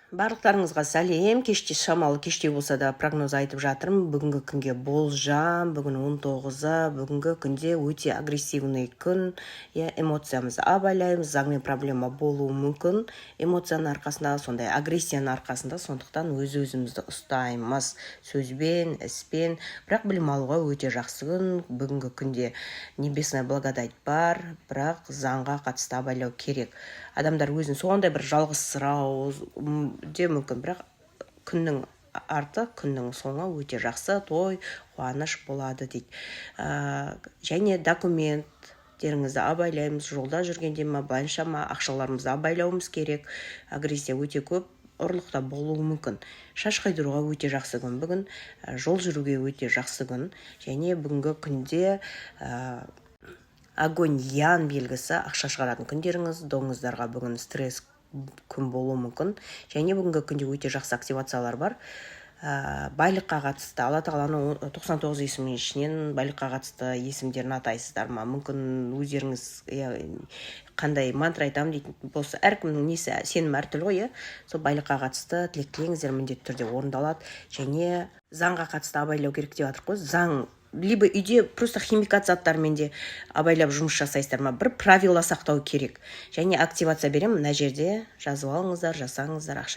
Барлықтарыңызға сәлем. Кеште шамалы кеште болса да прогноз айтып жатырмын. Бүгінгі күнге болжам, бүгін 19-ы, бүгінгі күнде өте агрессивный күн. Эмоциямызды абайлаймыз, заңмен проблема болуы мүмкін. Эмоцияның арқасында, сондай агрессияның арқасында, сондықтан өз-өзімізді ұстаймыз сөзбен, іспен. Бірақ білім алуға өте жақсы күн. Бүгінгі күнде небесная благодать бар, бірақ заңға қатысты абайлау керек. Адамдар өзін сондай бір жалғызсырау де мүмкін, бірақ күннің арты, күннің соңы өте жақсы, той, қуаныш болады дейді. Және документтеріңізді абайлаймыз, жолда жүргенде ма, былайша ма, ақшаларымызды абайлауымыз керек. Агрессия өте көп, ұрлықта болуы мүмкін. Шаш қайдыруға өте жақсы күн. Бүгін жол жүруге өте жақсы күн. Және бүгінгі күнде огонь ян белгісі ақша шығаратын күндеріңіз, доңыздарға бүгін стресс күн болуы мүмкін. Және бүгінгі күнде өте жақсы активациялар бар. Байлыққа қатысты, Алла тағаланың 99 есімінің ішінен байлыққа қатысты есімдерін атайсыздар ма? Мүмкін өздеріңіз қандай мантра айтамын дейтін болса, әркімнің несі сенім әртүрлі ғой, сол байлыққа қатысты тілек тілеңіздер, міндетті түрде орындалады. Және заңға қатысты абайлау керек деп жатыр ғой. Заң либо үйде просто химикат заттармен де абайлап жұмыс жасайсыздар ма? Бір правила сақтау керек. Және активация беремін, мына жерде жазып алыңыздар, жасаңыздар, ақша